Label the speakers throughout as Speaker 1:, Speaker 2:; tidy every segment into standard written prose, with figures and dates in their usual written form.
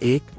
Speaker 1: 1،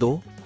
Speaker 1: 2،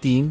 Speaker 1: 3،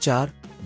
Speaker 1: 4،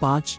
Speaker 1: 5،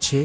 Speaker 1: 6،